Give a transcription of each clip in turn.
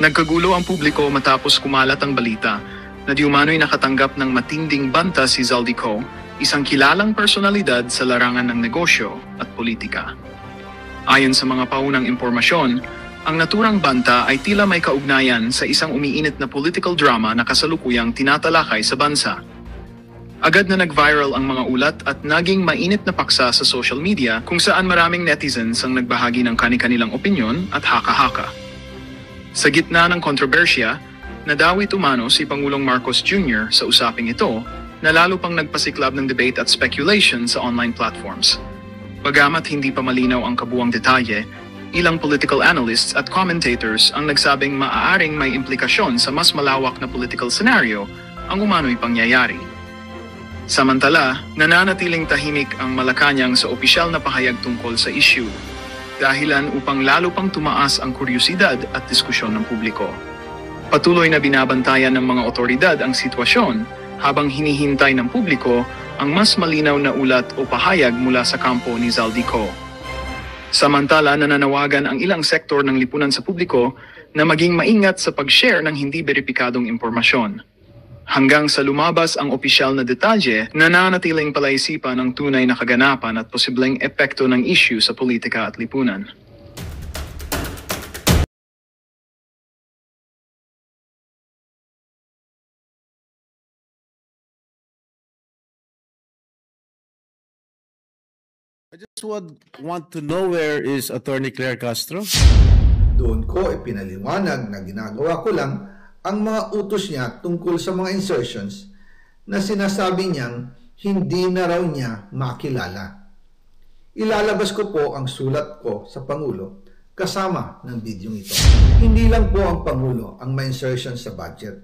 Nagkagulo ang publiko matapos kumalat ang balita na di umano'y nakatanggap ng matinding banta si Zaldico, isang kilalang personalidad sa larangan ng negosyo at politika. Ayon sa mga paunang impormasyon, ang naturang banta ay tila may kaugnayan sa isang umiinit na political drama na kasalukuyang tinatalakay sa bansa. Agad na nag-viral ang mga ulat at naging mainit na paksa sa social media kung saan maraming netizens ang nagbahagi ng kani-kanilang opinyon at haka-haka. Sa gitna ng kontrobersya, nadawit umano si Pangulong Marcos Jr. sa usaping ito na lalo pang nagpasiklab ng debate at speculation sa online platforms. Bagamat hindi pa malinaw ang kabuuang detalye, ilang political analysts at commentators ang nagsabing maaaring may implikasyon sa mas malawak na political scenario ang umano'y pangyayari. Samantala, nananatiling tahimik ang Malacanang sa opisyal na pahayag tungkol sa issue, dahilan upang lalo pang tumaas ang kuryosidad at diskusyon ng publiko. Patuloy na binabantayan ng mga otoridad ang sitwasyon habang hinihintay ng publiko ang mas malinaw na ulat o pahayag mula sa kampo ni Zaldico. Samantala, nananawagan ang ilang sektor ng lipunan sa publiko na maging maingat sa pag-share ng hindi beripikadong impormasyon. Hanggang sa lumabas ang opisyal na detalye, nananatiling palaisipan ang tunay na kaganapan at posibleng epekto ng issue sa politika at lipunan. I just would want to know, where is Attorney Claire Castro? Doon ko ipinaliwanag na ginagawa ko lang ang mga utos niya tungkol sa mga insertions na sinasabi niyang hindi na raw niya makilala. Ilalabas ko po ang sulat ko sa Pangulo kasama ng bidyong ito. Hindi lang po ang Pangulo ang may insertion sa budget.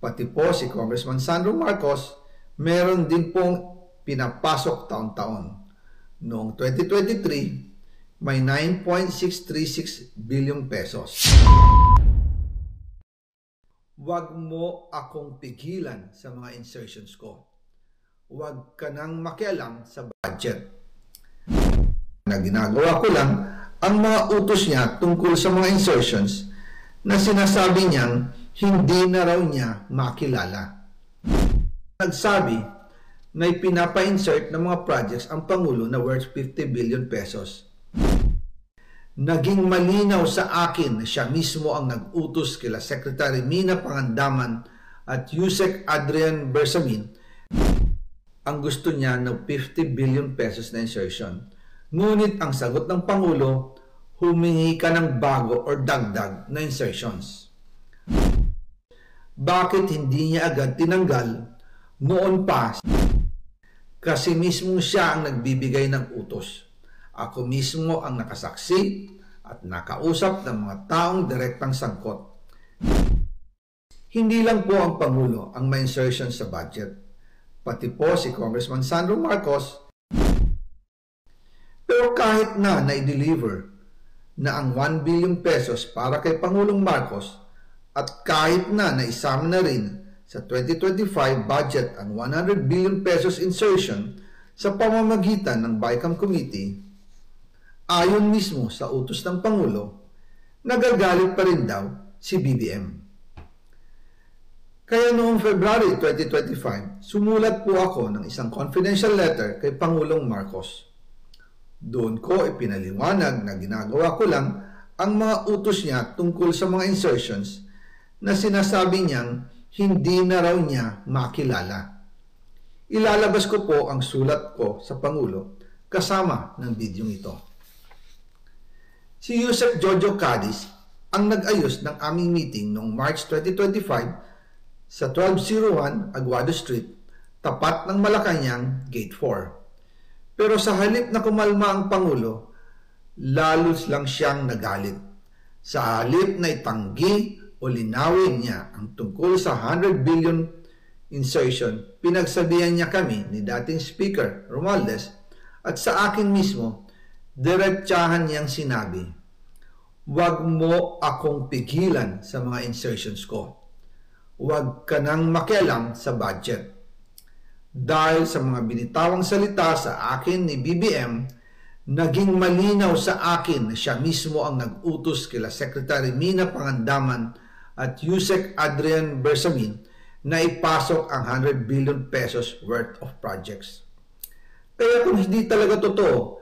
Pati po si Congressman Sandro Marcos meron din pong pinapasok taon-taon. Noong 2023, may 9.636 billion pesos. Huwag mo akong pigilan sa mga insertions ko. Huwag ka nang makialam sa budget. Na ginagawa ko lang ang mga utos niya tungkol sa mga insertions na sinasabi niyang hindi na raw niya makilala. Nagsabi na ipinapa-insert ng mga projects ang Pangulo na worth 50 billion pesos. Naging malinaw sa akin na siya mismo ang nag-utos kila Secretary Mina Pangandaman at Yusek Adrian Bersamin ang gusto niya ng 50 billion pesos na insertion. Ngunit ang sagot ng Pangulo, humingi ka ng bago or dagdag na insertions. Bakit hindi niya agad tinanggal noon pa? Kasi mismo siya ang nagbibigay ng utos. Ako mismo ang nakasaksi at nakausap ng mga taong direktang sangkot. Hindi lang po ang Pangulo ang may insertion sa budget. Pati po si Congressman Sandro Marcos. Pero kahit na i-deliver na ang 1 billion pesos para kay Pangulong Marcos at kahit na isama na rin sa 2025 budget ang 100 billion pesos insertion sa pamamagitan ng BICAM Committee, ayon mismo sa utos ng Pangulo, nagagalit pa rin daw si BBM. Kaya noong February 2025, sumulat po ako ng isang confidential letter kay Pangulong Marcos. Doon ko ipinaliwanag na ginagawa ko lang ang mga utos niya tungkol sa mga insertions na sinasabi niyang hindi na raw niya makilala. Ilalabas ko po ang sulat ko sa Pangulo kasama ng bidyong ito. Si Yusek Jojo Cadiz ang nag-ayos ng aming meeting noong March 2025 sa 1201 Aguado Street, tapat ng Malacanang, Gate 4. Pero sa halip na kumalma ang Pangulo, lalo lang siyang nagalit. Sa halip na itanggi o linawin niya ang tungkol sa 100 billion insertion, pinagsabihan niya kami ni dating Speaker Romualdez at sa akin mismo, diretsahan niyang sinabi, "Huwag mo akong pigilan sa mga insertions ko. Huwag ka nang makialam sa budget." Dahil sa mga binitawang salita sa akin ni BBM naging malinaw sa akin na siya mismo ang nag-utos kila Secretary Mina Pangandaman at Yusek Adrian Bersamin na ipasok ang 100 billion pesos worth of projects. Kaya kung hindi talaga totoo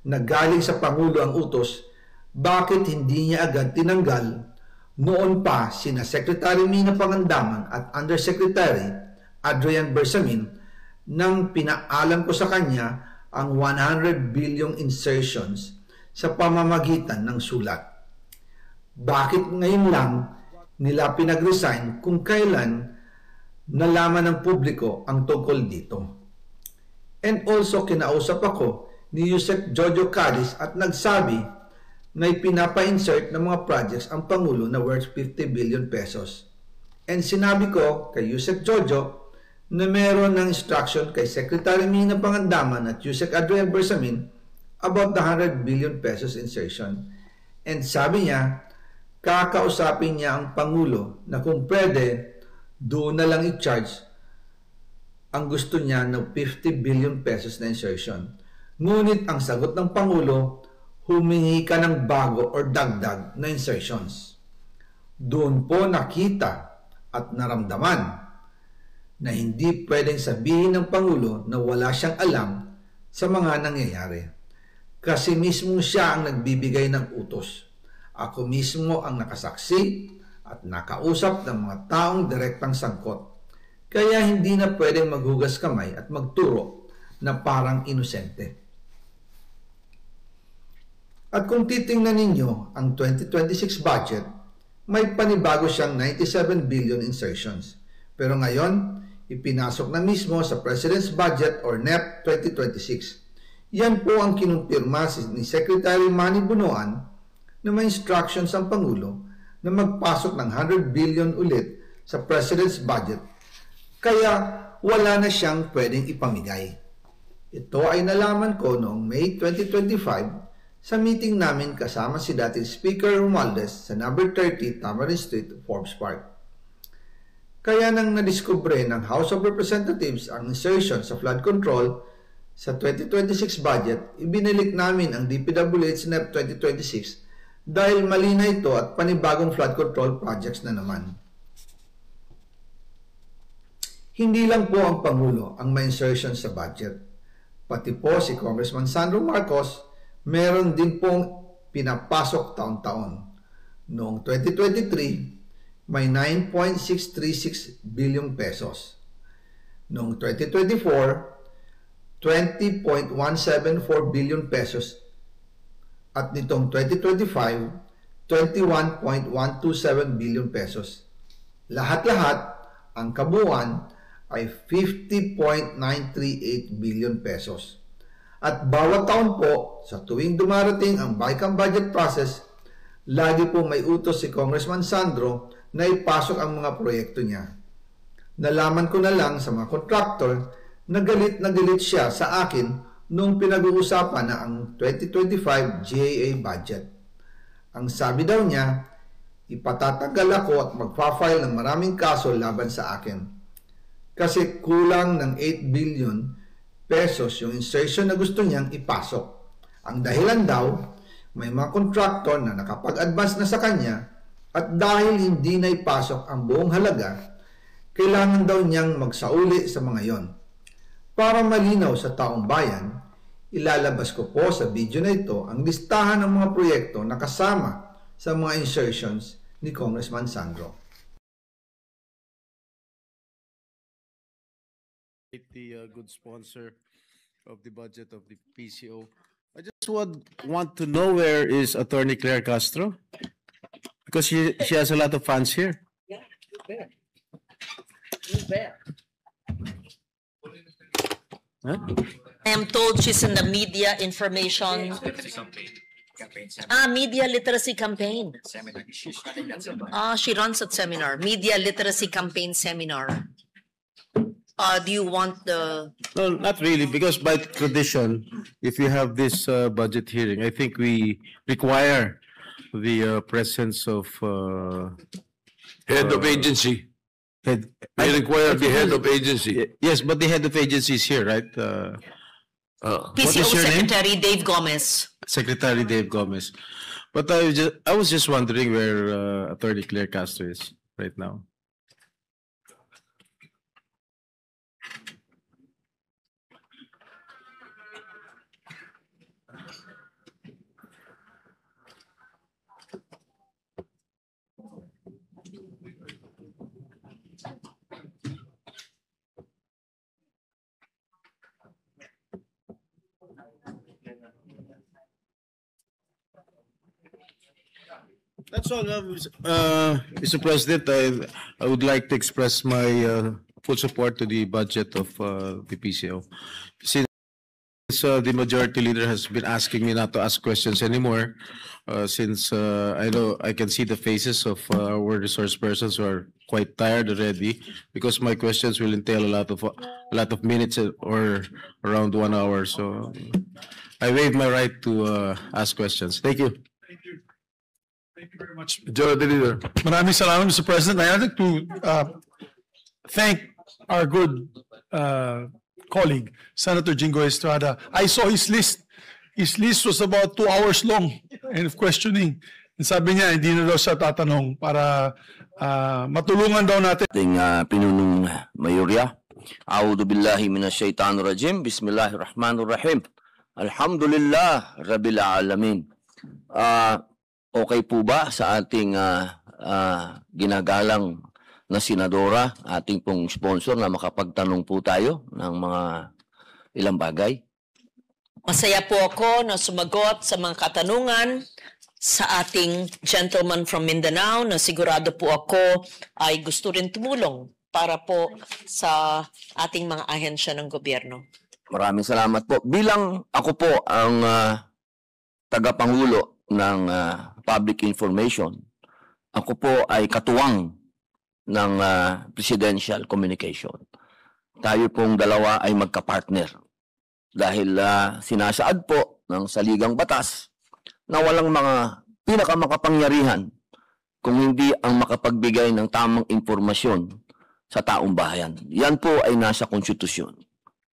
na galing sa Pangulo ang utos, bakit hindi niya agad tinanggal noon pa sina Secretary Mina Pangandaman at Undersecretary Adrian Bersamin nang pinaalam ko sa kanya ang 100 billion insertions sa pamamagitan ng sulat? Bakit ngayon lang nila pinag-resign kung kailan nalaman ng publiko ang tungkol dito? And also, kinausap ako ni Yusek Jojo Cadiz at nagsabi na ipinapa-insert ng mga projects ang Pangulo na worth 50 billion pesos. And sinabi ko kay Yusek Jojo na meron ng instruction kay Secretary Mina Pangandaman at Yusek Adrian Bersamin about the 100 billion pesos insertion. And sabi niya, kakausapin niya ang Pangulo na kung pwede, doon na lang i-charge ang gusto niya ng 50 billion pesos na insertion. Ngunit ang sagot ng Pangulo, humingi ka ng bago or dagdag na insertions. Doon po nakita at naramdaman na hindi pwedeng sabihin ng Pangulo na wala siyang alam sa mga nangyayari. Kasi mismo siya ang nagbibigay ng utos. Ako mismo ang nakasaksi at nakausap ng mga taong direktang sangkot. Kaya hindi na pwedeng maghugas kamay at magturo na parang inosente. At kung titingnan ninyo ang 2026 budget, may panibago siyang 97 billion insertions. Pero ngayon, ipinasok na mismo sa President's Budget or NEP 2026. Yan po ang kinumpirma ni Secretary Manny Bunoan na may instructions ang Pangulo na magpasok ng 100 billion ulit sa President's Budget. Kaya wala na siyang pwedeng ipamigay. Ito ay nalaman ko noong May 2025 sa meeting namin kasama si dating Speaker Romualdez sa number 30 Tamarind Street, Forbes Park. Kaya nang nadiskubre ng House of Representatives ang insertion sa flood control sa 2026 budget, ibinalik namin ang DPWH NEP 2026 dahil mali na ito at panibagong flood control projects na naman. Hindi lang po ang Pangulo ang may insertion sa budget. Pati po si Congressman Sandro Marcos, meron din pong pinapasok taon-taon. Noong 2023, may 9.636 billion pesos. Noong 2024, 20.174 billion pesos. At nitong 2025, 21.127 billion pesos. Lahat-lahat, ang kabuuan ay 50.938 billion pesos. At bawat taon po, sa tuwing dumarating ang BICAM budget process, lagi po may utos si Congressman Sandro na ipasok ang mga proyekto niya. Nalaman ko na lang sa mga contractor na galit siya sa akin nung pinag-uusapan na ang 2025 GAA budget. Ang sabi daw niya, ipatatagal ako at magpa-file ng maraming kaso laban sa akin. Kasi kulang ng 8 billion pesos yung insertion na gusto niyang ipasok. Ang dahilan daw, may mga contractor na nakapag-advance na sa kanya at dahil hindi na ipasok ang buong halaga, kailangan daw niyang magsauli sa mga yon. Para malinaw sa taong bayan, ilalabas ko po sa video na ito ang listahan ng mga proyekto na kasama sa mga insertions ni Congressman Sandro. The good sponsor of the budget of the PCO. I just want to know where is Attorney Claire Castro, because she has a lot of fans here. Yeah, you bet. You bet. Huh? I am told she's in the media information. Media literacy campaign. She runs that seminar. Media literacy campaign seminar. Do you want the... No, not really, because by tradition, if you have this budget hearing, I think we require the presence of Head of agency. head. I require the head of agency. Yes, but the head of agency is here, right? What PCO is your name? Secretary Dave Gomez. Secretary Dave Gomez. But I was just wondering where Attorney Claire Castro is right now. That's all, Mr. President. I would like to express my full support to the budget of the PCO. Since the majority leader has been asking me not to ask questions anymore, since I know I can see the faces of our resource persons who are quite tired already, because my questions will entail a lot of minutes or around 1 hour. So I waive my right to ask questions. Thank you. Thank you very much. Majority Leader. Maraming salamat, Mr. President. I'd like to thank our good colleague, Senator Jingo Estrada. I saw his list. His list was about 2 hours long and of questioning. And sabi niya, hindi na daw siya tatanong para matulungan daw natin. Ating pinunong mayorya. A'udhu billahi minasyaitanir rajim. Bismillahirrahmanirrahim. Alhamdulillah Rabbil alamin. Okay po ba sa ating ginagalang na senadora, ating pong sponsor, na makapagtanong po tayo ng mga ilang bagay? Masaya po ako na sumagot sa mga katanungan sa ating gentleman from Mindanao na sigurado po ako ay gusto rin tumulong para po sa ating mga ahensya ng gobyerno. Maraming salamat po. Bilang ako po ang tagapangulo ng public information, ako po ay katuwang ng presidential communication. Tayo pong dalawa ay magkapartner dahil sinasaad po ng saligang batas na walang mga pinakamakapangyarihan kung hindi ang makapagbigay ng tamang impormasyon sa taong bayan. Yan po ay nasa konstitusyon.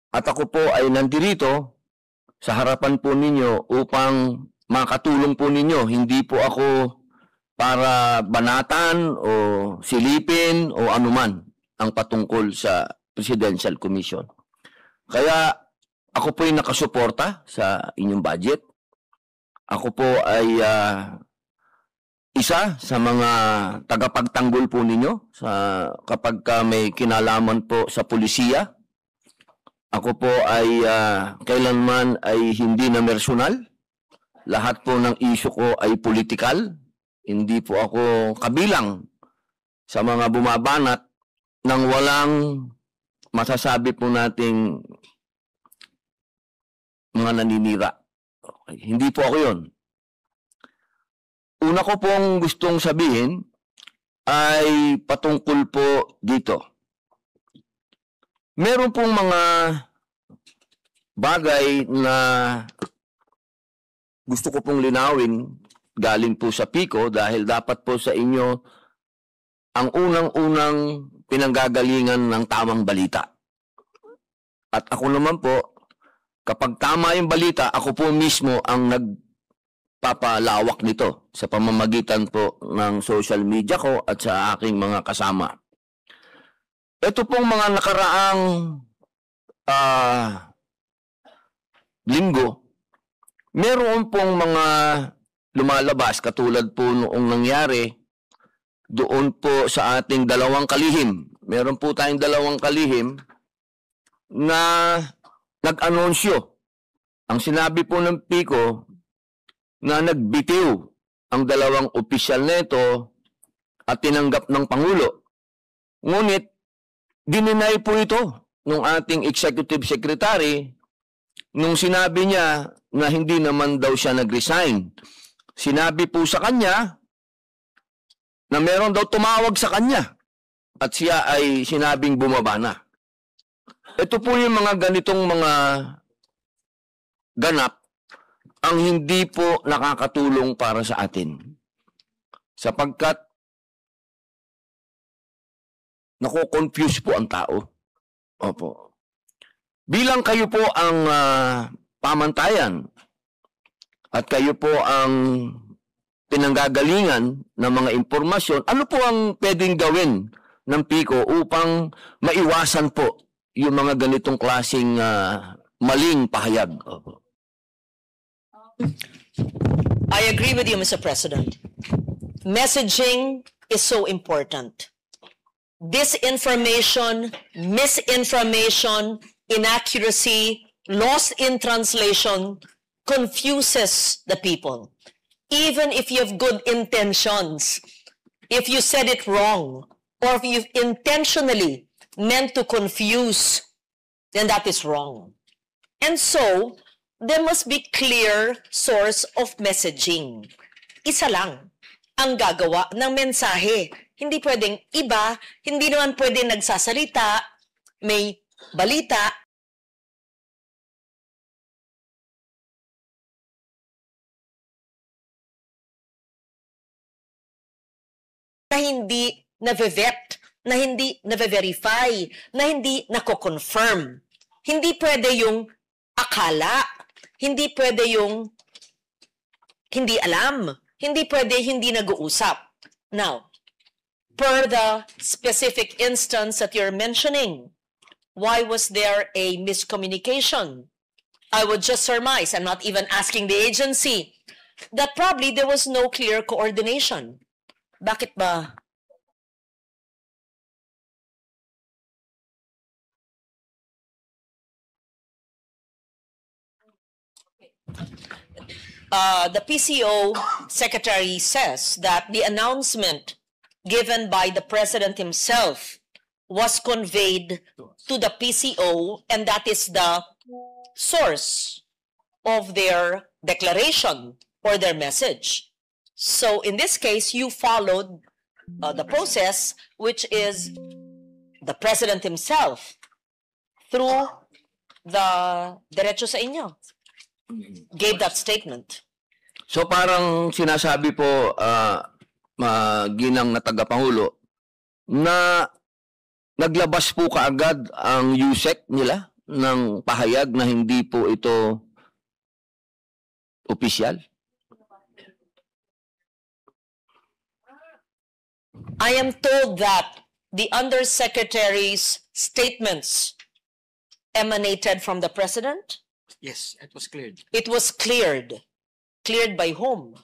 At ako po ay nandirito sa harapan po ninyo upang makatulong po ninyo. Hindi po ako para banatan o silipin o anuman ang patungkol sa Presidential Commission. Kaya ako po ay nakasuporta sa inyong budget. Ako po ay isa sa mga tagapagtanggol po ninyo kapag may kinalaman po sa pulisiya. Ako po ay kailanman ay hindi na personal. Lahat po ng issue ko ay politikal. Hindi po ako kabilang sa mga bumabanat ng walang masasabi po nating mga naninira. Okay. Hindi po ako yun. Una ko pong gustong sabihin ay patungkol po dito. Meron pong mga bagay na gusto ko pong linawin galing po sa PICO dahil dapat po sa inyo ang unang-unang pinanggagalingan ng tamang balita. At ako naman po, kapag tama yung balita, ako po mismo ang nagpapalawak nito sa pamamagitan po ng social media ko at sa aking mga kasama. Ito pong mga nakaraang linggo, meron pong mga lumalabas katulad po noong nangyari doon po sa ating dalawang kalihim. Meron po tayong dalawang kalihim na nag-anunsyo. Ang sinabi po ng PICO na nagbitiw ang dalawang opisyal nito at tinanggap ng Pangulo. Ngunit, dininay po ito ng ating executive secretary nung sinabi niya na hindi naman daw siya nag-resign. Sinabi po sa kanya na meron daw tumawag sa kanya at siya ay sinabing bumaba na. Ito po yung mga ganitong mga ganap ang hindi po nakakatulong para sa atin. Sapagkat nako-confuse po ang tao. Opo. Bilang kayo po ang pamantayan at kayo po ang pinanggagalingan ng mga impormasyon, ano po ang pwedeng gawin ng PICO upang maiwasan po yung mga ganitong klaseng maling pahayag? I agree with you, Mr. President. Messaging is so important. Disinformation, misinformation, inaccuracy, lost in translation confuses the people. Even if you have good intentions, if you said it wrong, or if you intentionally meant to confuse, then that is wrong. And so, there must be clear source of messaging. Isa lang ang gagawa ng mensahe. Hindi pwedeng iba, hindi naman pwedeng nagsasalita, may balita, na hindi na-vet, na hindi na-verify, na hindi nako-confirm. Hindi pwede yung akala, hindi pwede yung hindi alam, hindi pwede hindi nag-uusap. Now, per the specific instance that you're mentioning, why was there a miscommunication? I would just surmise, I'm not even asking the agency, that probably there was no clear coordination. Bakit ba? The PCO secretary says that the announcement given by the president himself was conveyed to the PCO, and that is the source of their declaration or their message. So in this case, you followed the process, which is the president himself through the Diretso sa Inyo gave that statement. So parang sinasabi po, ginang na tagapangulo, na naglabas po kaagad ang USEC nila ng pahayag na hindi po ito opisyal? I am told that the undersecretary's statements emanated from the president. Yes, it was cleared. It was cleared. Cleared by whom?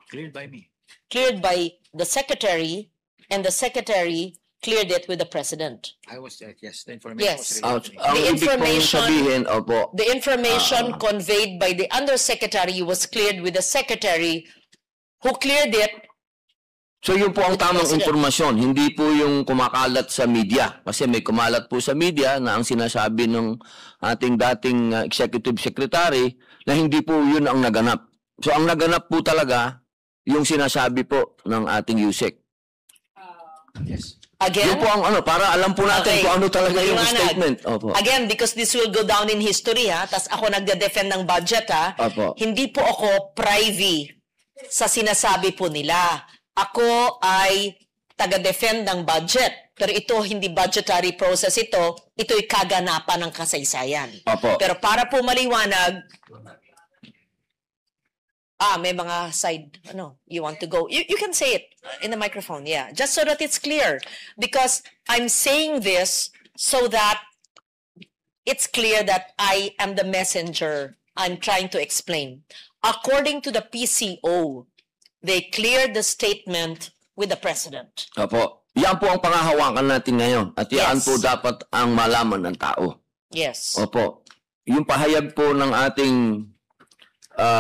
Cleared by me. Cleared by the secretary, and the secretary cleared it with the president. I was there, yes. The information Yes. was relayed to me. Ang The ibig pong information- sabihin, opo, The information conveyed by the undersecretary was cleared with the secretary who cleared it. so yun po ang With the tamang president. impormasyon, hindi po yung kumakalat sa media. Kasi may kumalat po sa media na ang sinasabi ng ating dating executive secretary na hindi po yun ang naganap. So ang naganap po talaga yung sinasabi po ng ating USEC. Yes. Yun Again, po ang ano, para alam po natin Okay. kung ano talaga yung Maliwanag. statement. Opo. again, because this will go down in history, ha, tas ako nagde-defend ng budget, ha, Opo. hindi po ako privy sa sinasabi po nila. Ako ay taga-defend ng budget. Pero ito, hindi budgetary process ito. Ito'y kaganapan ng kasaysayan. Opo. Pero para po maliwanag, may mga side, you want to go. You can say it in the microphone, yeah. Just so that it's clear. Because I'm saying this so that it's clear that I am the messenger I'm trying to explain. According to the PCO, they cleared the statement with the president. Opo. Yan po ang pangahawakan natin ngayon. At yan Yes. po dapat ang malaman ng tao. Yes. Opo. Yung pahayag po ng ating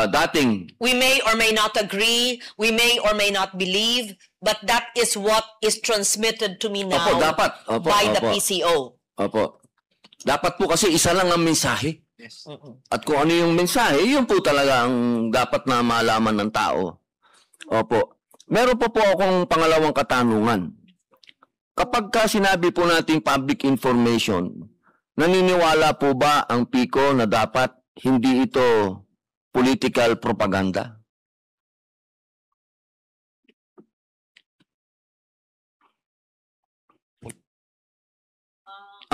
dating We may or may not agree, we may or may not believe, but that is what is transmitted to me now Opo, dapat. Opo, by the opo. PCO. Opo. Dapat po kasi isa lang ang mensahe. Yes. At kung ano yung mensahe, yun po talaga ang dapat na malaman ng tao. Opo. Meron po akong pangalawang katanungan. Kapag ka sinabi po nating public information, naniniwala po ba ang PICO na dapat hindi ito political propaganda?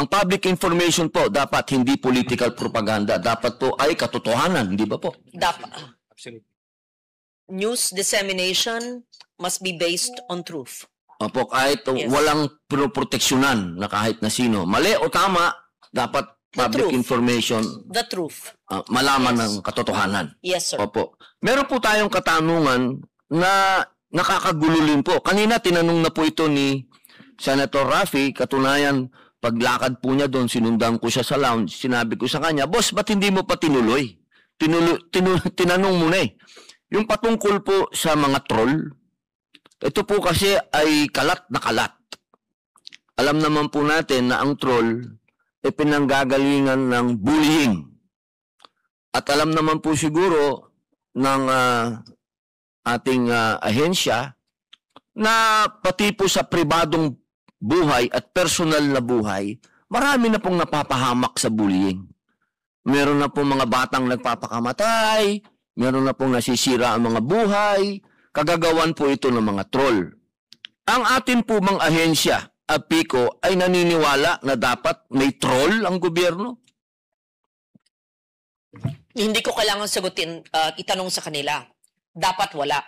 Ang public information po dapat hindi political propaganda, dapat po ay katotohanan, di ba po? Absolutely. News dissemination must be based on truth. Opo, kahit Yes. walang pinoproteksyonan na kahit na sino. Mali o tama, dapat public truth. information The truth. malaman Yes. ng katotohanan. Yes, sir. Opo. Meron po tayong katanungan na nakakagululin po. Kanina tinanong na po ito ni Senator Raffy, katunayan paglakad po niya doon, sinundan ko siya sa lounge, sinabi ko sa kanya, "Boss, ba't hindi mo pa tinuloy? Tinanong mo na eh." Yung patungkol po sa mga troll, ito po kasi ay kalat na kalat. Alam naman po natin na ang troll ay pinanggagalingan ng bullying. At alam naman po siguro ng ating ahensya na pati po sa pribadong buhay at personal na buhay, marami na pong napapahamak sa bullying. Meron na pong mga batang nagpapakamatay, meron na pong nasisira ang mga buhay, kagagawan po ito ng mga troll. Ang atin po bang ahensya, PICO, ay naniniwala na dapat may troll ang gobyerno? Hindi ko kailangan sagutin, itanong sa kanila. Dapat wala.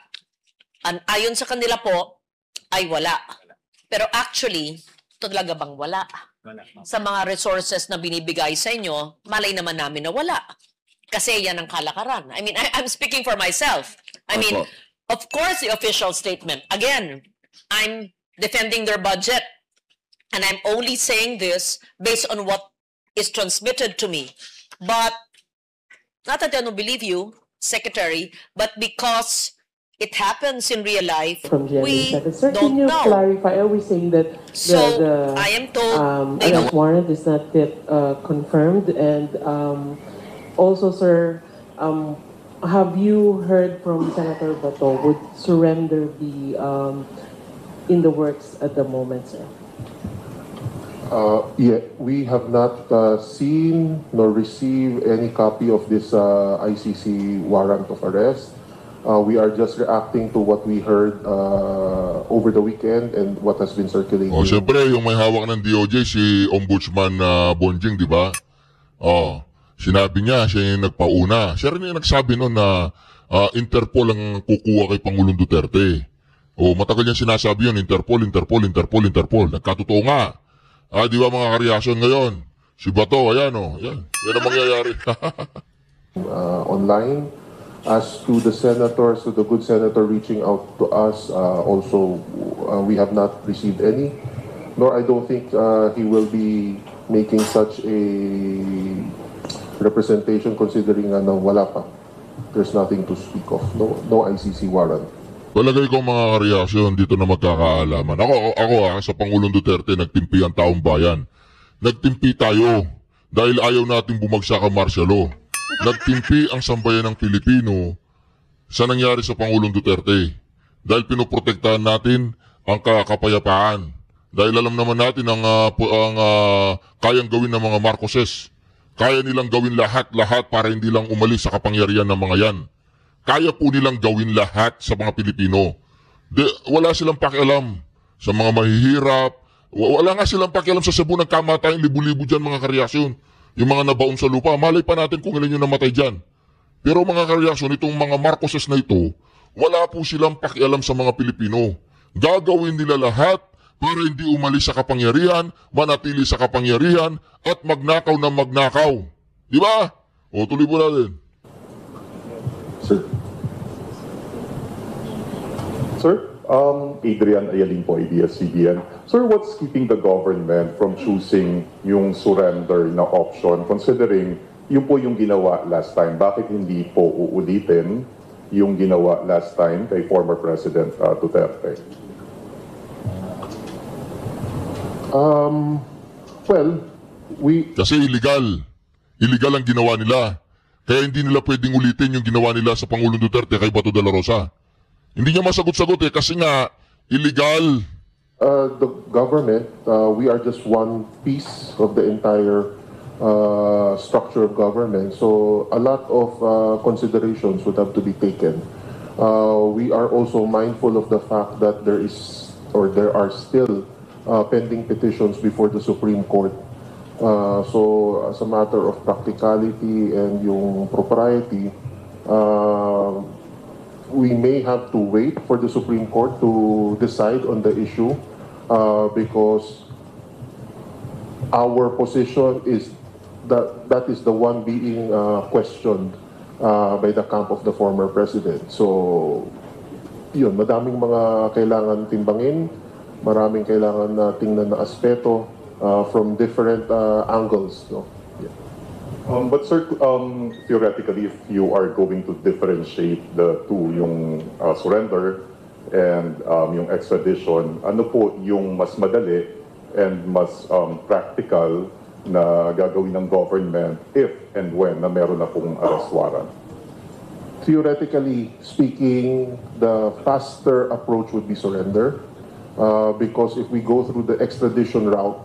Ayon sa kanila po, ay wala. Pero actually, talaga bang wala? Sa mga resources na binibigay sa inyo, malay naman namin na wala. Kasi yan ang kalakaran. I mean, I'm speaking for myself. I mean, of course, the official statement. Again, I'm defending their budget. And I'm only saying this based on what is transmitted to me. But, not that I don't believe you, Secretary, but because it happens in real life, from we GMA. Sir, don't can you know. clarify? Are we saying that So, the I am told they arrest don't. warrant is not yet confirmed? And also, sir, have you heard from Senator Bato, would surrender be in the works at the moment, sir? Yeah, we have not seen nor received any copy of this ICC warrant of arrest. We are just reacting to what we heard over the weekend and what has been circulating. Siyempre, yung may hawak ng DOJ, si Ombudsman Bonjing, di ba? Sinabi niya, siya yung nagpauna. Siya rin yung nagsabi noon na Interpol ang kukuha kay Pangulong Duterte. Matagal yan sinasabi yun, Interpol. Nagkatotoo nga. Di ba mga kareaksyon ngayon? Si Bato, ayan yan. Yan ang mangyayari. Online. As to the senators, to the good senator reaching out to us, also we have not received any. Nor I don't think he will be making such a representation considering na wala pa. There's nothing to speak of. No ICC warrant. Palagay ko mga kareaksyon dito na magkakaalaman. Ako sa Pangulong Duterte, nagtimpi ang taong bayan. Nagtimpi tayo dahil ayaw natin bumagsak ang martial law. Nagtimpi ang sambayan ng Pilipino sa nangyari sa Pangulong Duterte. Dahil pinoprotektahan natin ang kapayapaan. Dahil alam naman natin ang kayang gawin ng mga Marcoses. Kaya nilang gawin lahat para hindi lang umalis sa kapangyarihan ng mga yan. Kaya po nilang gawin lahat sa mga Pilipino. Wala silang pakialam sa mga mahihirap. Wala nga silang pakialam sa Cebu, nagkamatay libu-libo dyan mga kareaksyon. Yung mga nabaon sa lupa, malay pa natin kung ilan yung namatay dyan. Pero mga kareaksyon, itong mga Marcoses na ito, wala po silang pakialam sa mga Pilipino. Gagawin nila lahat para hindi umalis sa kapangyarihan, manatili sa kapangyarihan, at magnakaw na magnakaw. Di ba? Tuloy po natin. Sir, Adrian Ayalin po, ABS-CBN. Sir, what's keeping the government from choosing yung surrender na option considering yun po yung ginawa last time? Bakit hindi po uulitin yung ginawa last time kay former President Duterte? Kasi illegal. Illegal ang ginawa nila. Kaya hindi nila pwedeng ulitin yung ginawa nila sa Pangulong Duterte kay Bato de la Rosa. Hindi niya masagot-sagot kasi nga illegal. The government, we are just one piece of the entire structure of government. So a lot of considerations would have to be taken. We are also mindful of the fact that there are still pending petitions before the Supreme Court So as a matter of practicality and yung propriety, we may have to wait for the Supreme Court to decide on the issue because our position is that is the one being questioned by the camp of the former president. So yun, madaming mga kailangan timbangin, maraming kailangan na tingnan na aspeto from different angles. No? Yeah. But sir, theoretically, if you are going to differentiate the two, yung surrender and yung extradition, ano po yung mas madali and mas practical na gagawin ng government if and when na meron na pong arrest warrant? Theoretically speaking, the faster approach would be surrender because if we go through the extradition route,